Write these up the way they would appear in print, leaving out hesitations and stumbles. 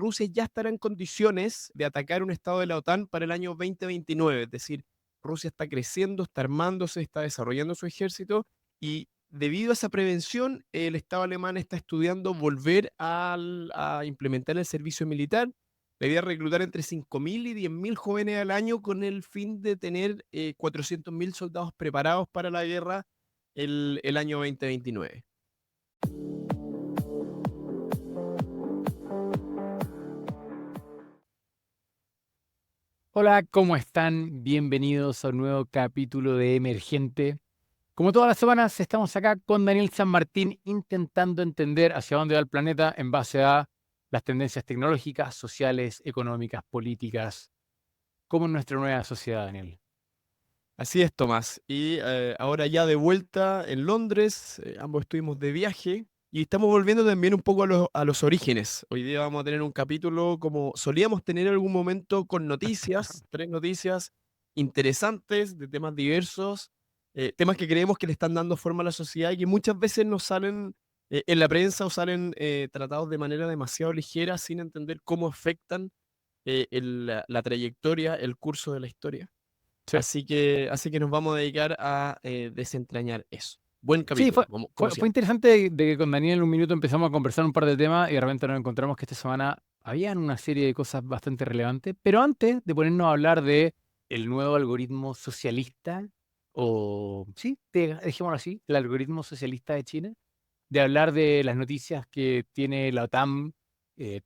Rusia ya estará en condiciones de atacar un estado de la OTAN para el año 2029. Es decir, Rusia está creciendo, está armándose, está desarrollando su ejército y debido a esa prevención, el Estado alemán está estudiando volver a implementar el servicio militar. La idea es reclutar entre 5.000 y 10.000 jóvenes al año con el fin de tener 400.000 soldados preparados para la guerra el año 2029. Hola, ¿cómo están? Bienvenidos a un nuevo capítulo de Emergente. Como todas las semanas, estamos acá con Daniel San Martín intentando entender hacia dónde va el planeta en base a las tendencias tecnológicas, sociales, económicas, políticas, como en nuestra nueva sociedad, Daniel. Así es, Tomás. Y ahora ya de vuelta en Londres, ambos estuvimos de viaje y estamos volviendo también un poco a los orígenes. Hoy día vamos a tener un capítulo como solíamos tener en algún momento con noticias, tres noticias interesantes de temas diversos, temas que creemos que le están dando forma a la sociedad y que muchas veces nos salen en la prensa o salen tratados de manera demasiado ligera sin entender cómo afectan la trayectoria, el curso de la historia. Sí, Así que nos vamos a dedicar a desentrañar eso. Buen sí, capítulo, fue, como fue, fue siempre. interesante de que con Daniel en un minuto empezamos a conversar un par de temas y de repente nos encontramos que esta semana habían una serie de cosas bastante relevantes. Pero antes de ponernos a hablar de el nuevo algoritmo socialista, o sí, dejémoslo así, el algoritmo socialista de China, de hablar de las noticias que tiene la OTAN,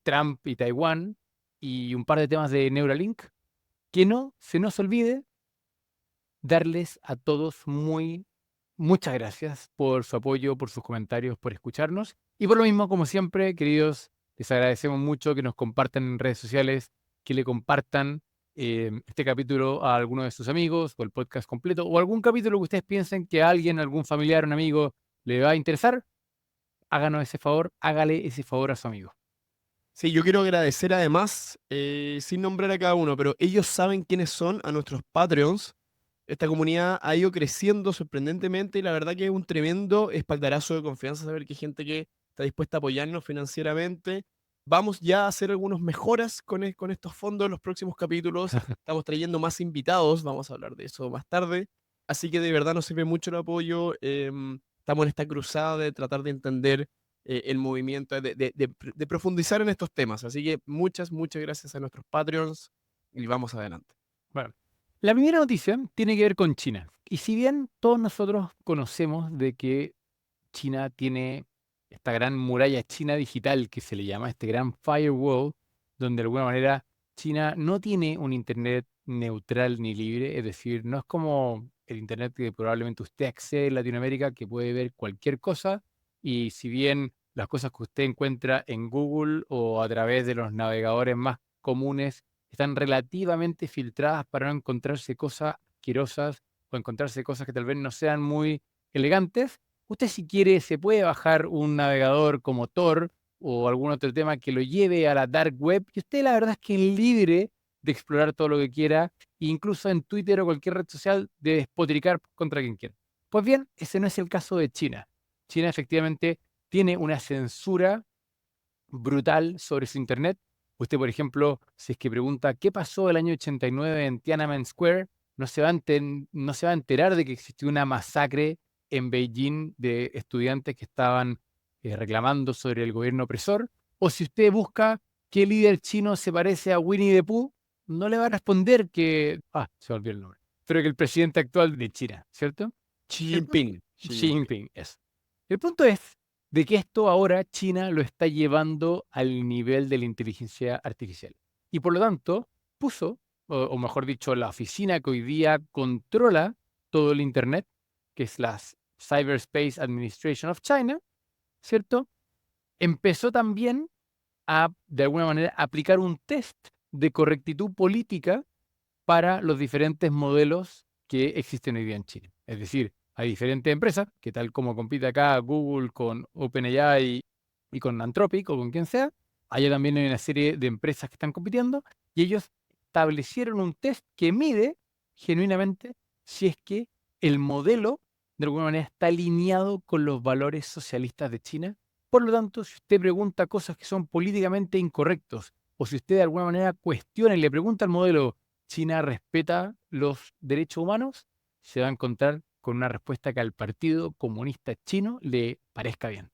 Trump y Taiwán, y un par de temas de Neuralink, que no se nos olvide darles a todos muchas gracias por su apoyo, por sus comentarios, por escucharnos. Y por lo mismo, como siempre, queridos, les agradecemos mucho que nos compartan en redes sociales, que le compartan este capítulo a alguno de sus amigos o el podcast completo o algún capítulo que ustedes piensen que a alguien, algún familiar, un amigo le va a interesar. Háganos ese favor, hágale ese favor a su amigo. Sí, yo quiero agradecer además, sin nombrar a cada uno, pero ellos saben quiénes son a nuestros Patreons. Esta comunidad ha ido creciendo sorprendentemente y la verdad que es un tremendo espaldarazo de confianza saber que hay gente que está dispuesta a apoyarnos financieramente. Vamos ya a hacer algunas mejoras con estos fondos en los próximos capítulos. Estamos trayendo más invitados, vamos a hablar de eso más tarde. Así que de verdad nos sirve mucho el apoyo. Estamos en esta cruzada de tratar de entender el movimiento, de profundizar en estos temas. Así que muchas gracias a nuestros Patreons y vamos adelante. Bueno, la primera noticia tiene que ver con China. Y si bien todos nosotros conocemos de que China tiene esta gran muralla china digital que se le llama, este gran firewall, donde de alguna manera China no tiene un Internet neutral ni libre, es decir, no es como el Internet que probablemente usted accede en Latinoamérica, que puede ver cualquier cosa, y si bien las cosas que usted encuentra en Google o a través de los navegadores más comunes están relativamente filtradas para no encontrarse cosas asquerosas o encontrarse cosas que tal vez no sean muy elegantes, usted si quiere se puede bajar un navegador como Tor o algún otro tema que lo lleve a la dark web y usted la verdad es que es libre de explorar todo lo que quiera, incluso en Twitter o cualquier red social de despotricar contra quien quiera. Pues bien, ese no es el caso de China. China efectivamente tiene una censura brutal sobre su internet. Usted, por ejemplo, si es que pregunta qué pasó el año 89 en Tiananmen Square, no se va a enterar de que existió una masacre en Beijing de estudiantes que estaban reclamando sobre el gobierno opresor. O si usted busca qué líder chino se parece a Winnie the Pooh, no le va a responder que, se me olvidó el nombre, pero que el presidente actual de China, ¿cierto? Xi El punto, Jinping. Xi Xi Jinping. Jinping es. El punto es de que esto ahora China lo está llevando al nivel de la inteligencia artificial. Y por lo tanto, puso, o mejor dicho, la oficina que hoy día controla todo el Internet, que es la Cyberspace Administration of China, ¿cierto? Empezó también a, de alguna manera, aplicar un test de correctitud política para los diferentes modelos que existen hoy día en China. Es decir, hay diferentes empresas que tal como compite acá Google con OpenAI y con Anthropic o con quien sea, allá también hay una serie de empresas que están compitiendo y ellos establecieron un test que mide genuinamente si es que el modelo de alguna manera está alineado con los valores socialistas de China. Por lo tanto, si usted pregunta cosas que son políticamente incorrectos o si usted de alguna manera cuestiona y le pregunta al modelo, ¿China respeta los derechos humanos? Se va a encontrar con una respuesta que al Partido Comunista Chino le parezca bien.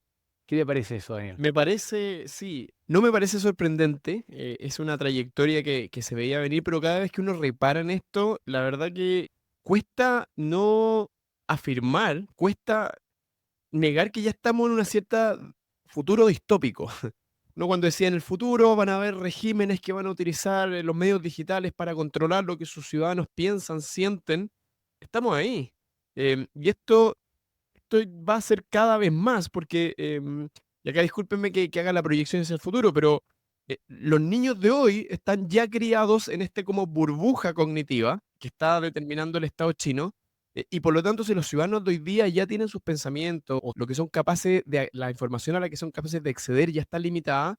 ¿Qué te parece eso, Daniel? Me parece, sí, no me parece sorprendente, es una trayectoria que se veía venir, pero cada vez que uno repara en esto, la verdad que cuesta no afirmar, cuesta negar que ya estamos en una cierta futuro distópico. No, cuando decía en el futuro van a haber regímenes que van a utilizar los medios digitales para controlar lo que sus ciudadanos piensan, sienten, estamos ahí. Y esto va a ser cada vez más, porque, y acá discúlpenme que haga la proyección hacia el futuro, pero los niños de hoy están ya criados en este como burbuja cognitiva que está determinando el Estado chino, y por lo tanto, si los ciudadanos de hoy día ya tienen sus pensamientos, o lo que son capaces de, la información a la que son capaces de acceder ya está limitada,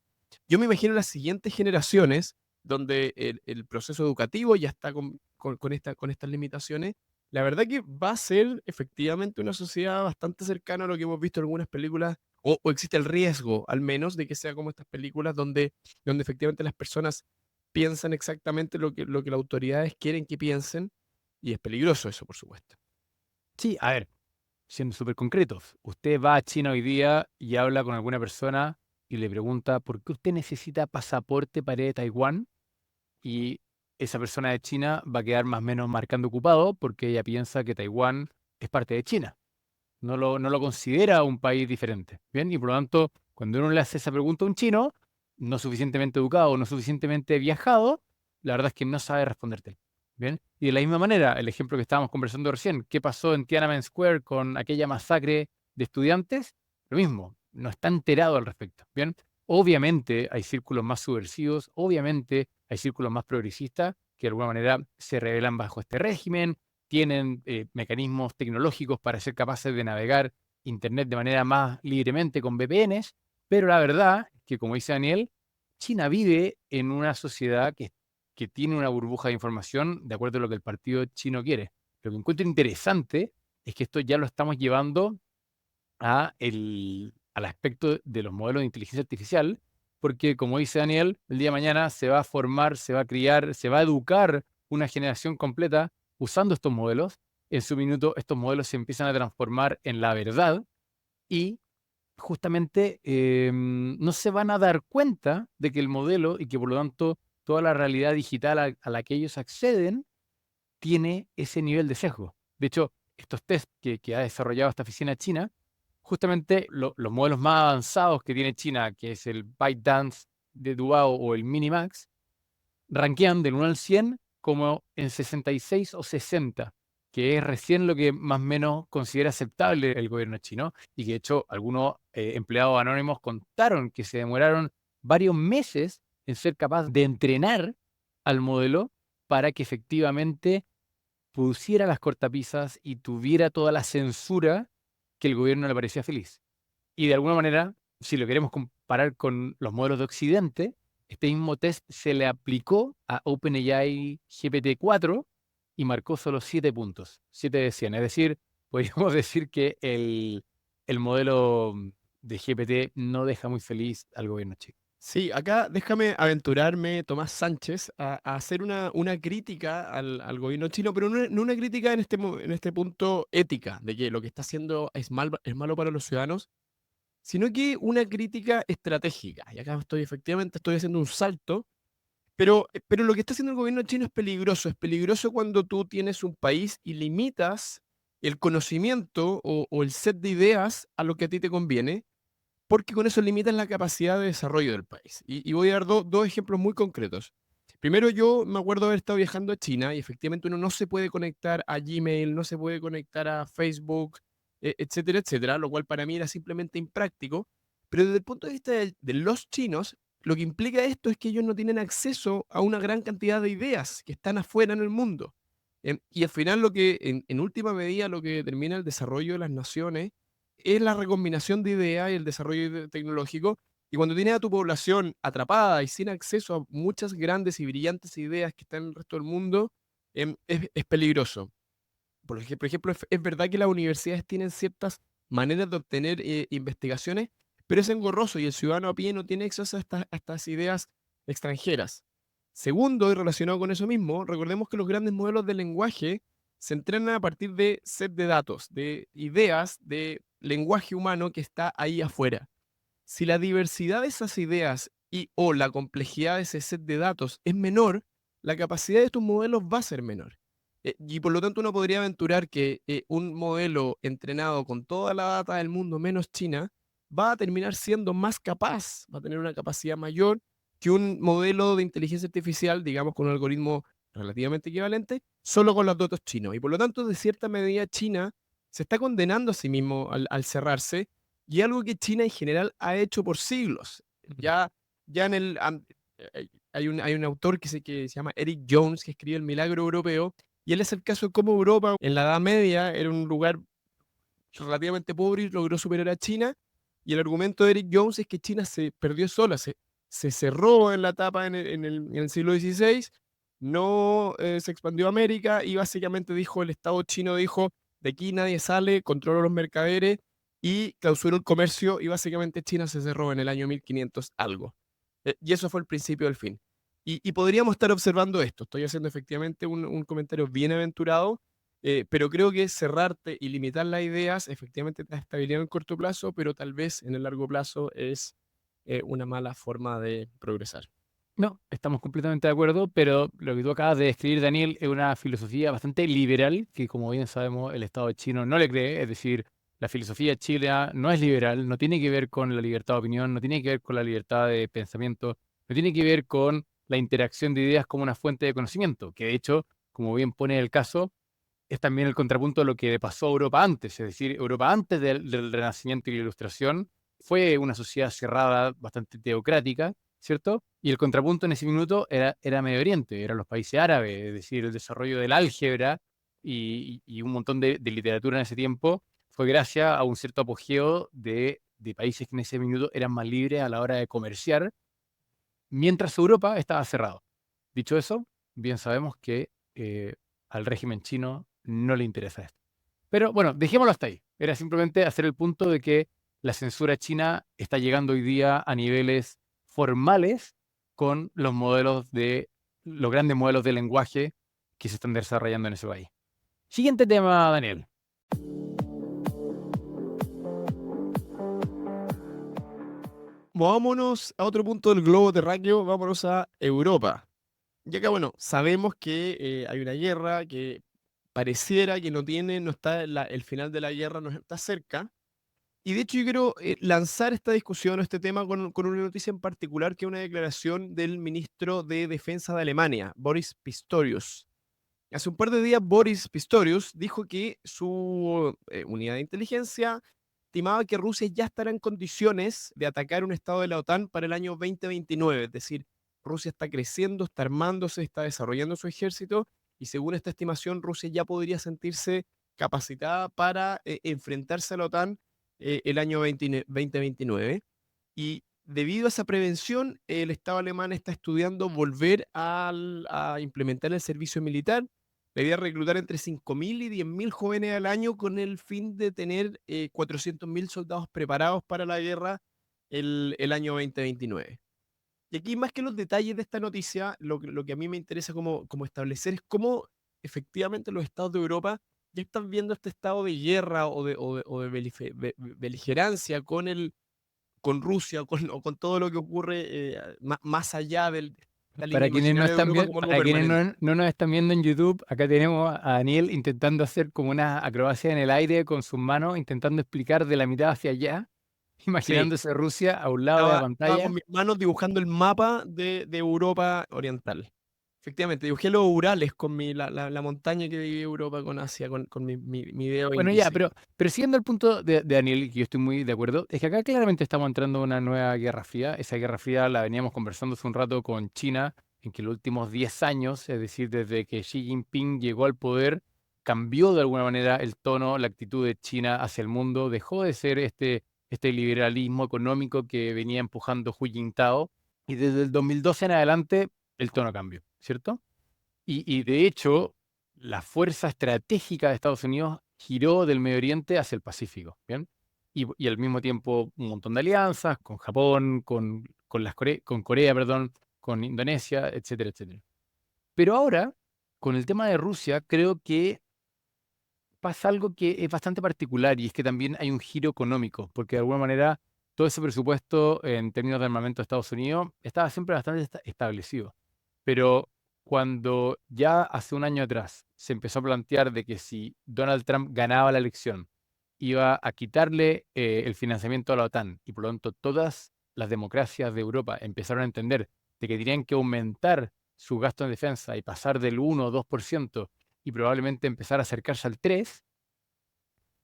yo me imagino las siguientes generaciones, donde el proceso educativo ya está con estas limitaciones, la verdad que va a ser efectivamente una sociedad bastante cercana a lo que hemos visto en algunas películas, o existe el riesgo, al menos, de que sea como estas películas donde efectivamente las personas piensan exactamente lo que las autoridades quieren que piensen, y es peligroso eso, por supuesto. Sí, a ver, siendo súper concretos, usted va a China hoy día y habla con alguna persona y le pregunta por qué usted necesita pasaporte para ir a Taiwán y esa persona de China va a quedar más o menos marcando ocupado porque ella piensa que Taiwán es parte de China. No lo considera un país diferente. Bien, y por lo tanto, cuando uno le hace esa pregunta a un chino, no suficientemente educado, no suficientemente viajado, la verdad es que no sabe responderte. Bien, y de la misma manera, el ejemplo que estábamos conversando recién, ¿qué pasó en Tiananmen Square con aquella masacre de estudiantes? Lo mismo, no está enterado al respecto. Bien, obviamente hay círculos más subversivos, obviamente hay círculos más progresistas que de alguna manera se rebelan bajo este régimen, tienen mecanismos tecnológicos para ser capaces de navegar Internet de manera más libremente con VPNs, pero la verdad es que, como dice Daniel, China vive en una sociedad que tiene una burbuja de información de acuerdo a lo que el partido chino quiere. Lo que encuentro interesante es que esto ya lo estamos llevando al aspecto de los modelos de inteligencia artificial, porque como dice Daniel, el día de mañana se va a formar, se va a criar, se va a educar una generación completa usando estos modelos. En su minuto, estos modelos se empiezan a transformar en la verdad y justamente no se van a dar cuenta de que el modelo y que por lo tanto toda la realidad digital a la que ellos acceden tiene ese nivel de sesgo. De hecho, estos test que ha desarrollado esta oficina china, justamente los modelos más avanzados que tiene China, que es el ByteDance de Duao o el Minimax, rankean del 1 al 100 como en 66 o 60, que es recién lo que más o menos considera aceptable el gobierno chino, y que de hecho algunos empleados anónimos contaron que se demoraron varios meses en ser capaz de entrenar al modelo para que efectivamente pusiera las cortapisas y tuviera toda la censura que el gobierno le parecía feliz. Y de alguna manera, si lo queremos comparar con los modelos de Occidente, este mismo test se le aplicó a OpenAI GPT-4 y marcó solo 7 puntos, 7 de 100. Es decir, podríamos decir que el modelo de GPT no deja muy feliz al gobierno chino. Sí, acá déjame aventurarme, Tomás Sánchez, a hacer una crítica al gobierno chino, pero no una crítica en este punto ética, de que lo que está haciendo es malo para los ciudadanos, sino que una crítica estratégica. Y acá efectivamente estoy haciendo un salto, pero lo que está haciendo el gobierno chino es peligroso. Es peligroso cuando tú tienes un país y limitas el conocimiento o el set de ideas a lo que a ti te conviene, porque con eso limitan la capacidad de desarrollo del país. Y voy a dar dos ejemplos muy concretos. Primero, yo me acuerdo haber estado viajando a China y efectivamente uno no se puede conectar a Gmail, no se puede conectar a Facebook, etcétera, etcétera, lo cual para mí era simplemente impráctico. Pero desde el punto de vista de los chinos, lo que implica esto es que ellos no tienen acceso a una gran cantidad de ideas que están afuera en el mundo. Y al final, en última medida, lo que determina el desarrollo de las naciones es la recombinación de ideas y el desarrollo tecnológico. Y cuando tienes a tu población atrapada y sin acceso a muchas grandes y brillantes ideas que están en el resto del mundo, es peligroso. Por ejemplo, es verdad que las universidades tienen ciertas maneras de obtener investigaciones, pero es engorroso y el ciudadano a pie no tiene acceso a estas ideas extranjeras. Segundo, y relacionado con eso mismo, recordemos que los grandes modelos de lenguaje se entrenan a partir de set de datos, de ideas, de lenguaje humano que está ahí afuera. Si la diversidad de esas ideas y o la complejidad de ese set de datos es menor, la capacidad de tus modelos va a ser menor. Y por lo tanto uno podría aventurar que un modelo entrenado con toda la data del mundo menos China va a terminar siendo más capaz, va a tener una capacidad mayor que un modelo de inteligencia artificial, digamos, con un algoritmo relativamente equivalente, solo con los datos chinos. Y por lo tanto, de cierta medida, China se está condenando a sí mismo al cerrarse y algo que China en general ha hecho por siglos. Ujú. Ya en el... hay un autor que se llama Eric Jones que escribe El Milagro Europeo y él es el caso de cómo Europa en la Edad Media era un lugar relativamente pobre y logró superar a China. Y el argumento de Eric Jones es que China se perdió sola, se cerró en la etapa en el siglo XVI, no se expandió a América y básicamente dijo, el Estado chino dijo, de aquí nadie sale, controló los mercaderes y clausuró el comercio y básicamente China se cerró en el año 1500 algo. Y eso fue el principio del fin. Y podríamos estar observando esto. Estoy haciendo efectivamente un comentario bien aventurado, pero creo que cerrarte y limitar las ideas efectivamente te da estabilidad en el corto plazo, pero tal vez en el largo plazo es una mala forma de progresar. No, estamos completamente de acuerdo, pero lo que tú acabas de describir, Daniel, es una filosofía bastante liberal que, como bien sabemos, el Estado chino no le cree. Es decir, la filosofía china no es liberal, no tiene que ver con la libertad de opinión, no tiene que ver con la libertad de pensamiento, no tiene que ver con la interacción de ideas como una fuente de conocimiento, que de hecho, como bien pone el caso, es también el contrapunto de lo que le pasó a Europa antes. Es decir, Europa antes del Renacimiento y la Ilustración fue una sociedad cerrada, bastante teocrática, ¿cierto? Y el contrapunto en ese minuto era Medio Oriente, eran los países árabes, es decir, el desarrollo del álgebra y un montón de literatura en ese tiempo fue gracias a un cierto apogeo de países que en ese minuto eran más libres a la hora de comerciar, mientras Europa estaba cerrado. Dicho eso, bien sabemos que al régimen chino no le interesa esto. Pero bueno, dejémoslo hasta ahí. Era simplemente hacer el punto de que la censura china está llegando hoy día a niveles formales con los grandes modelos de lenguaje que se están desarrollando en ese país. Siguiente tema, Daniel. Movámonos a otro punto del globo terráqueo, vámonos a Europa. Y acá, bueno, sabemos que hay una guerra que pareciera que no está, el final de la guerra no está cerca. Y de hecho yo quiero lanzar esta discusión o este tema con una noticia en particular, que es una declaración del ministro de Defensa de Alemania, Boris Pistorius. Hace un par de días Boris Pistorius dijo que su unidad de inteligencia estimaba que Rusia ya estará en condiciones de atacar un estado de la OTAN para el año 2029. Es decir, Rusia está creciendo, está armándose, está desarrollando su ejército y según esta estimación Rusia ya podría sentirse capacitada para enfrentarse a la OTAN el año 2029. Y debido a esa prevención, el Estado alemán está estudiando volver a implementar el servicio militar. La idea es reclutar entre 5.000 y 10.000 jóvenes al año con el fin de tener 400.000 soldados preparados para la guerra el año 2029. Y aquí, más que los detalles de esta noticia, lo que a mí me interesa como establecer es cómo efectivamente los estados de Europa ya están viendo este estado de guerra o de beligerancia con Rusia o con todo lo que ocurre más allá de la línea Para quienes no imaginaria de están Europa viendo, como algo para quienes permanente. no nos están viendo en YouTube, acá tenemos a Daniel intentando hacer como una acrobacia en el aire con sus manos, intentando explicar de la mitad hacia allá, Sí, imaginándose Rusia a un lado de la estaba con pantalla. mis manos dibujando el mapa de Europa Oriental. Efectivamente, dibujé los Urales con la montaña que divide Europa con Asia, con mi dedo Bueno, ya, índice. pero siguiendo el punto de Daniel, que yo estoy muy de acuerdo, es que acá claramente estamos entrando a una nueva guerra fría. Esa guerra fría la veníamos conversando hace un rato con China, en que los últimos 10 años, es decir, desde que Xi Jinping llegó al poder, cambió de alguna manera el tono, la actitud de China hacia el mundo, dejó de ser este liberalismo económico que venía empujando Hu Jintao, y desde el 2012 en adelante el tono cambió, ¿cierto? Y de hecho, la fuerza estratégica de Estados Unidos giró del Medio Oriente hacia el Pacífico, ¿bien? Y al mismo tiempo un montón de alianzas con Japón, con Corea, perdón, con Indonesia, etcétera, etcétera. Pero ahora, con el tema de Rusia, creo que pasa algo que es bastante particular y es que también hay un giro económico, porque de alguna manera todo ese presupuesto en términos de armamento de Estados Unidos estaba siempre bastante establecido. Pero cuando ya hace un año atrás se empezó a plantear de que si Donald Trump ganaba la elección, iba a quitarle el financiamiento a la OTAN y por lo tanto todas las democracias de Europa empezaron a entender de que tenían que aumentar su gasto en defensa y pasar del 1 o 2% y probablemente empezar a acercarse al 3%,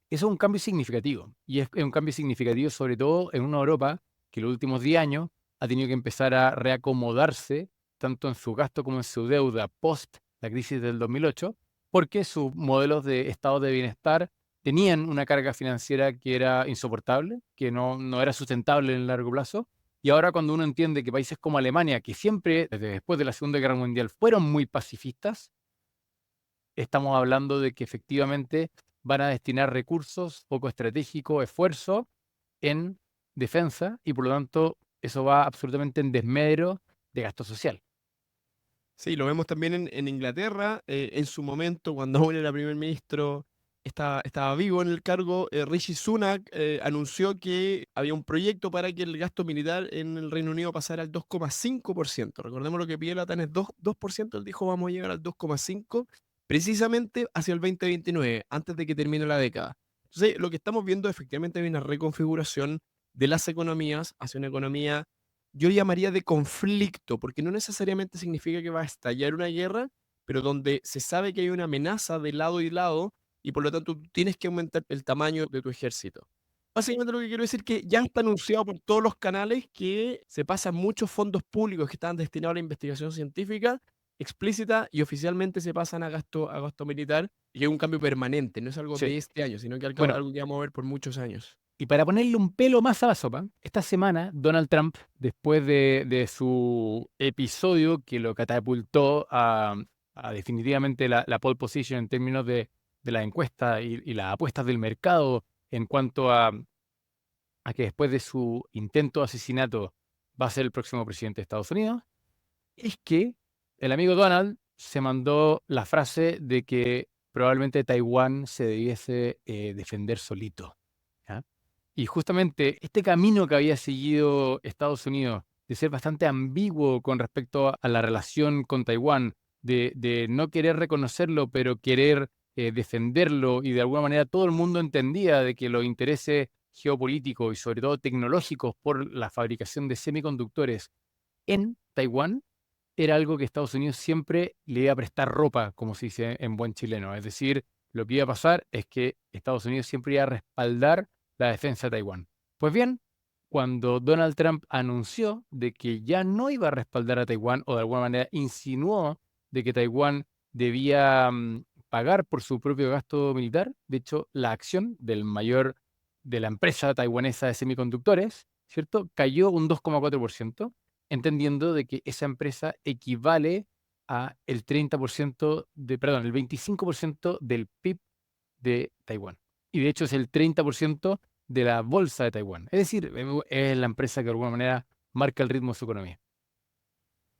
eso es un cambio significativo. Y es un cambio significativo sobre todo en una Europa que en los últimos 10 años ha tenido que empezar a reacomodarse tanto en su gasto como en su deuda post la crisis del 2008, porque sus modelos de estado de bienestar tenían una carga financiera que era insoportable, que no era sustentable en el largo plazo. Y ahora cuando uno entiende que países como Alemania, que siempre desde después de la Segunda Guerra Mundial fueron muy pacifistas, estamos hablando de que efectivamente van a destinar recursos, poco estratégico, esfuerzo en defensa y por lo tanto eso va absolutamente en desmedro de gasto social. Sí, lo vemos también en Inglaterra. En su momento, cuando aún era primer ministro, estaba vivo en el cargo, Rishi Sunak anunció que había un proyecto para que el gasto militar en el Reino Unido pasara al 2,5%. Recordemos lo que pide la OTAN es 2%, él dijo vamos a llegar al 2,5%, precisamente hacia el 2029, antes de que termine la década. Entonces, lo que estamos viendo efectivamente es una reconfiguración de las economías hacia una economía yo llamaría de conflicto, porque no necesariamente significa que va a estallar una guerra, pero donde se sabe que hay una amenaza de lado y lado y por lo tanto tú tienes que aumentar el tamaño de tu ejército. Básicamente lo que quiero decir es que ya está anunciado por todos los canales que se pasan muchos fondos públicos que estaban destinados a la investigación científica explícita y oficialmente se pasan a gasto militar y que es un cambio permanente, no es algo Sí. de este año, sino que Bueno, algo que vamos a ver por muchos años. y para ponerle un pelo más a la sopa, esta semana Donald Trump, después de su episodio que lo catapultó a definitivamente la pole position en términos de la encuesta y las apuestas del mercado en cuanto a que después de su intento de asesinato va a ser el próximo presidente de Estados Unidos, es que el amigo Donald se mandó la frase de que probablemente Taiwán se debiese defender solito. ¿Ya? Y justamente este camino que había seguido Estados Unidos de ser bastante ambiguo con respecto a la relación con Taiwán, de no querer reconocerlo, pero querer defenderlo, y de alguna manera todo el mundo entendía de que los intereses geopolíticos y sobre todo tecnológicos por la fabricación de semiconductores en Taiwán era algo que Estados Unidos siempre le iba a prestar ropa, como se dice en buen chileno. Es decir, lo que iba a pasar es que Estados Unidos siempre iba a respaldar la defensa de Taiwán. Pues bien, cuando Donald Trump anunció de que ya no iba a respaldar a Taiwán o de alguna manera insinuó de que Taiwán debía pagar por su propio gasto militar, de hecho, la acción de la empresa taiwanesa de semiconductores, ¿cierto? Cayó un 2,4%, entendiendo de que esa empresa equivale a el 30% perdón, el 25% del PIB de Taiwán. Y de hecho es el 30% de la bolsa de Taiwán. Es decir, es la empresa que de alguna manera marca el ritmo de su economía.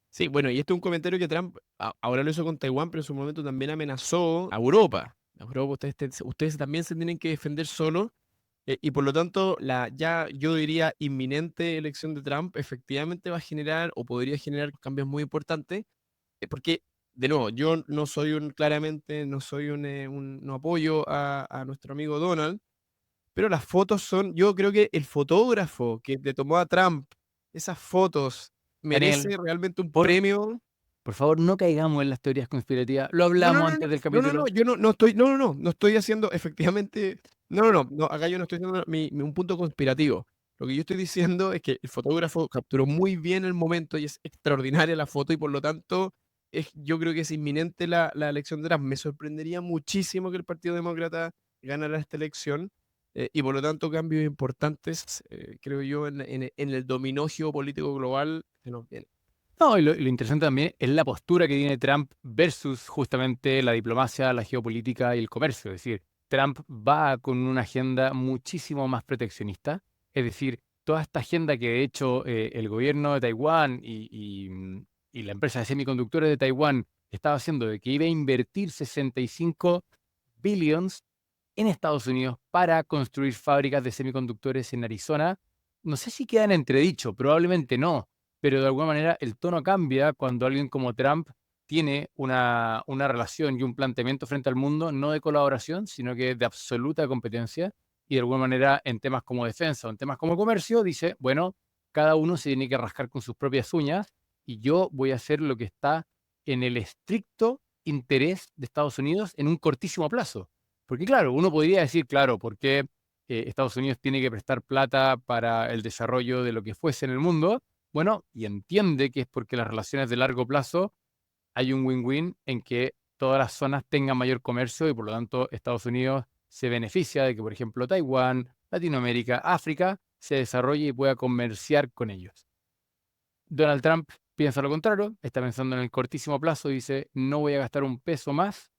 Sí, bueno, y este es un comentario que Trump ahora lo hizo con Taiwán, pero en su momento también amenazó a Europa. A Europa ustedes también se tienen que defender solos y por lo tanto la ya yo diría inminente elección de Trump efectivamente va a generar o podría generar cambios muy importantes porque de nuevo yo no soy claramente no soy no apoyo a nuestro amigo Donald, pero las fotos son, yo creo que el fotógrafo que le tomó a Trump esas fotos Daniel, merece realmente un por, premio. por favor, no caigamos en las teorías conspirativas. Lo No, no, hablamos no, antes no, del no, no, no, capítulo. yo no estoy, no estoy haciendo efectivamente, no, acá yo no estoy haciendo un punto conspirativo. Lo que yo estoy diciendo es que el fotógrafo capturó muy bien el momento y es extraordinaria la foto y por lo tanto yo creo que es inminente la elección de Trump. Me sorprendería muchísimo que el Partido Demócrata ganara esta elección y por lo tanto cambios importantes, creo yo, en el dominó geopolítico global se nos viene. No, y lo interesante también es la postura que tiene Trump versus justamente la diplomacia, la geopolítica y el comercio. Es decir, Trump va con una agenda muchísimo más proteccionista. Es decir, toda esta agenda que de hecho el gobierno de Taiwán y la empresa de semiconductores de Taiwán estaba haciendo de que iba a invertir 65 billions en Estados Unidos para construir fábricas de semiconductores en Arizona. No sé si queda en entredicho, probablemente no, pero de alguna manera el tono cambia cuando alguien como Trump tiene una relación y un planteamiento frente al mundo, no de colaboración, sino que de absoluta competencia, y de alguna manera en temas como defensa o en temas como comercio, dice, bueno, cada uno se tiene que rascar con sus propias uñas y yo voy a hacer lo que está en el estricto interés de Estados Unidos en un cortísimo plazo. Porque claro, uno podría decir, claro, ¿por qué Estados Unidos tiene que prestar plata para el desarrollo de lo que fuese en el mundo? Bueno, y entiende que es porque las relaciones de largo plazo hay un win-win en que todas las zonas tengan mayor comercio y por lo tanto Estados Unidos se beneficia de que, por ejemplo, Taiwán, Latinoamérica, África se desarrolle y pueda comerciar con ellos. Donald Trump piensa lo contrario, está pensando en el cortísimo plazo y dice, no voy a gastar un peso más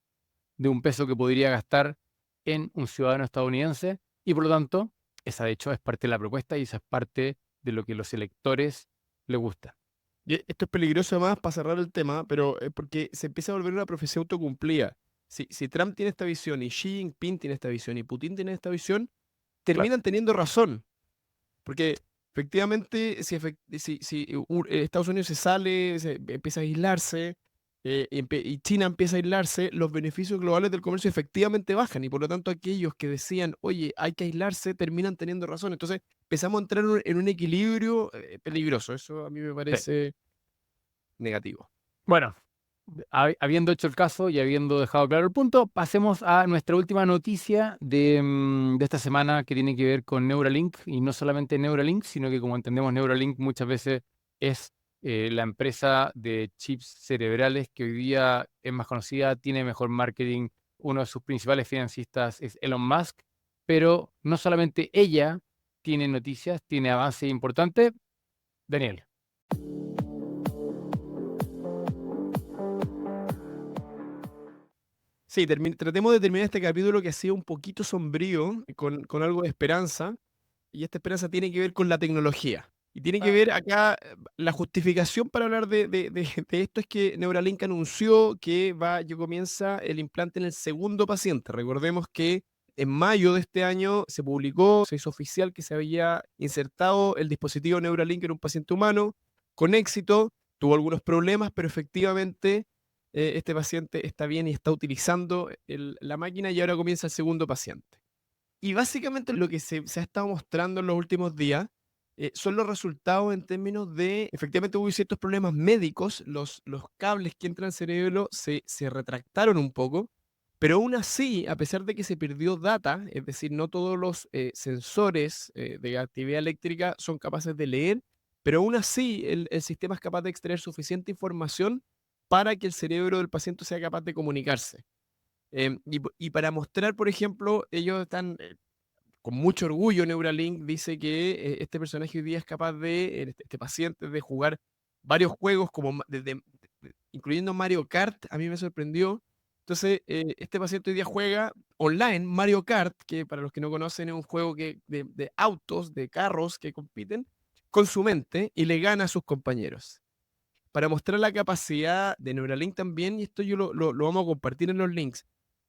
de un peso que podría gastar en un ciudadano estadounidense y por lo tanto, esa de hecho es parte de la propuesta y esa es parte de lo que los electores les gusta. Y esto es peligroso además para cerrar el tema, pero porque se empieza a volver una profecía autocumplida. Si Trump tiene esta visión y Xi Jinping tiene esta visión y Putin tiene esta visión, Claro. terminan teniendo razón. Porque efectivamente, si Estados Unidos se sale, empieza a aislarse, y China empieza a aislarse, los beneficios globales del comercio efectivamente bajan. Y por lo tanto, aquellos que decían, oye, hay que aislarse, terminan teniendo razón. Entonces, empezamos a entrar en un equilibrio peligroso. Eso a mí me Sí. parece negativo. Bueno, habiendo hecho el caso y habiendo dejado claro el punto, pasemos a nuestra última noticia de esta semana que tiene que ver con Neuralink y no solamente Neuralink, sino que como entendemos Neuralink muchas veces es la empresa de chips cerebrales que hoy día es más conocida, tiene mejor marketing, uno de sus principales financistas es Elon Musk, pero no solamente ella tiene noticias, tiene avances importantes. Daniel. Sí, tratemos de terminar este capítulo que ha sido un poquito sombrío, con algo de esperanza. Y esta esperanza tiene que ver con la tecnología. Y tiene que ver acá, la justificación para hablar de esto es que Neuralink anunció que ya comienza el implante en el segundo paciente. Recordemos que en mayo de este año se publicó, se hizo oficial que se había insertado el dispositivo Neuralink en un paciente humano con éxito. Tuvo algunos problemas, pero efectivamente este paciente está bien y está utilizando la máquina y ahora comienza el segundo paciente. Y básicamente lo que se ha estado mostrando en los últimos días son los resultados en términos de, efectivamente hubo ciertos problemas médicos, los cables que entran al cerebro se retractaron un poco, pero aún así, a pesar de que se perdió data, es decir, no todos los sensores de actividad eléctrica son capaces de leer, pero aún así el sistema es capaz de extraer suficiente información para que el cerebro del paciente sea capaz de comunicarse. Y para mostrar, por ejemplo, ellos están con mucho orgullo, Neuralink dice que este personaje hoy día es capaz de, este paciente, de jugar varios juegos, como incluyendo Mario Kart, a mí me sorprendió. Entonces, este paciente hoy día juega online Mario Kart, que para los que no conocen es un juego de autos, de carros que compiten, con su mente y le gana a sus compañeros. Para mostrar la capacidad de Neuralink también, y esto yo lo vamos a compartir en los links,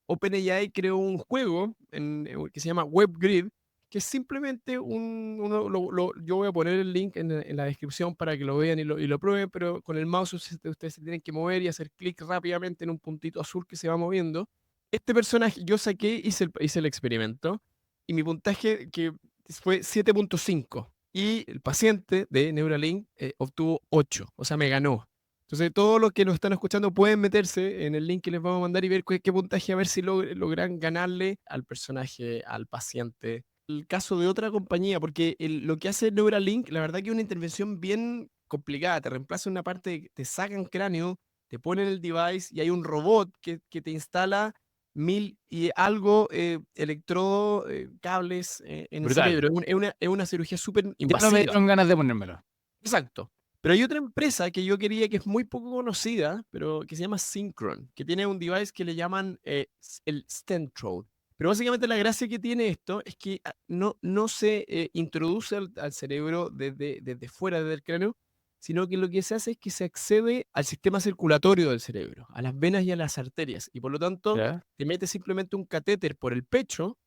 OpenAI creó un juego que se llama WebGrid, que es simplemente yo voy a poner el link en la descripción para que lo vean y lo prueben, pero con el mouse ustedes se tienen que mover y hacer clic rápidamente en un puntito azul que se va moviendo. Este personaje, yo saqué, hice el experimento, y mi puntaje que fue 7.5 y el paciente de Neuralink obtuvo 8, o sea, me ganó. Entonces, todos los que nos están escuchando pueden meterse en el link que les vamos a mandar y ver qué puntaje, a ver si logran ganarle al personaje, al paciente. El caso de otra compañía, porque lo que hace Neuralink, la verdad que es una intervención bien complicada. Te reemplaza una parte, te sacan cráneo, te ponen el device y hay un robot que te instala 1000 y algo electrodos, cables en el Brutal. cerebro. Es una cirugía súper Ya no me invasiva. dieron ganas de ponérmelo. Exacto. Pero hay otra empresa que yo quería, que es muy poco conocida, pero que se llama Synchron, que tiene un device que le llaman el Stentrode. Pero básicamente la gracia que tiene esto es que no se introduce al cerebro desde fuera del cráneo, sino que lo que se hace es que se accede al sistema circulatorio del cerebro, a las venas y a las arterias. Y por lo tanto, ¿Ya? te mete simplemente un catéter por el pecho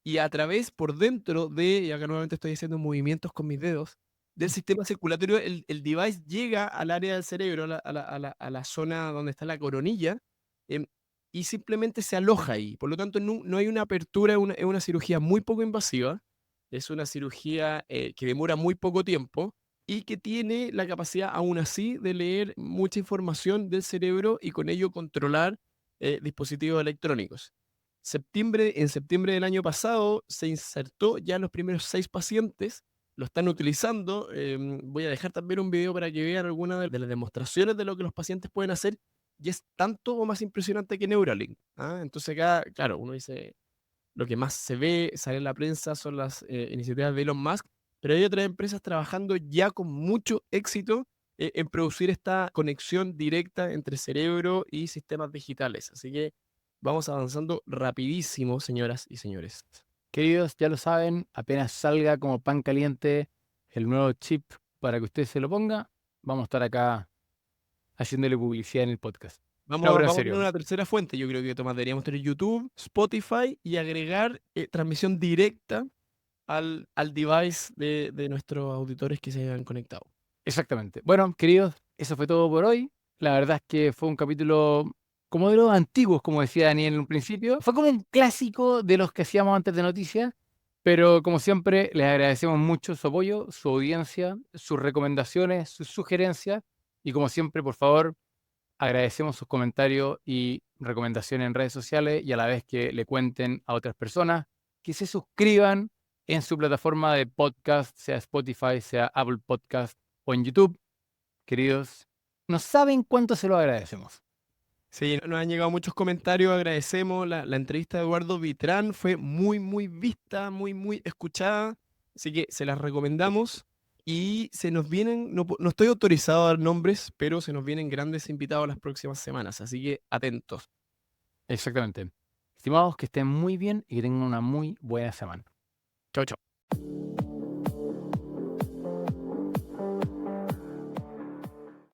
y a través, por dentro de, y acá nuevamente estoy haciendo movimientos con mis dedos, del sistema circulatorio, el device llega al área del cerebro, a la zona donde está la coronilla, em, y simplemente se aloja ahí. Por lo tanto, no hay una apertura, es una cirugía muy poco invasiva, es una cirugía que demora muy poco tiempo y que tiene la capacidad, aún así, de leer mucha información del cerebro y con ello controlar dispositivos electrónicos. En septiembre del año pasado se insertó ya los primeros 6 pacientes, lo están utilizando. Voy a dejar también un video para que vean algunas de las demostraciones de lo que los pacientes pueden hacer y es tanto o más impresionante que Neuralink. ¿Ah? Entonces acá, claro, uno dice, lo que más se ve, sale en la prensa son las iniciativas de Elon Musk, pero hay otras empresas trabajando ya con mucho éxito en producir esta conexión directa entre cerebro y sistemas digitales. Así que vamos avanzando rapidísimo, señoras y señores. Queridos, ya lo saben, apenas salga como pan caliente el nuevo chip para que usted se lo ponga, vamos a estar acá haciéndole publicidad en el podcast. No, pero en Vamos a tener serio, una tercera fuente. Yo creo que Tomás, deberíamos tener YouTube, Spotify y agregar transmisión directa al device de nuestros auditores que se hayan conectado. exactamente. Bueno, queridos, eso fue todo por hoy. La verdad es que fue un capítulo como de los antiguos, como decía Daniel en un principio. Fue como un clásico de los que hacíamos antes de noticias, pero como siempre, les agradecemos mucho su apoyo, su audiencia, sus recomendaciones, sus sugerencias. Y como siempre, por favor, agradecemos sus comentarios y recomendaciones en redes sociales y a la vez que le cuenten a otras personas que se suscriban en su plataforma de podcast, sea Spotify, sea Apple Podcast o en YouTube. Queridos, no saben cuánto se lo agradecemos. Sí, nos han llegado muchos comentarios, agradecemos. La entrevista de Eduardo Vitrán fue muy, muy vista, muy, muy escuchada. Así que se las recomendamos. Y se nos vienen, no estoy autorizado a dar nombres, pero se nos vienen grandes invitados las próximas semanas. Así que atentos. Exactamente. Estimados, que estén muy bien y que tengan una muy buena semana. Chao, chao.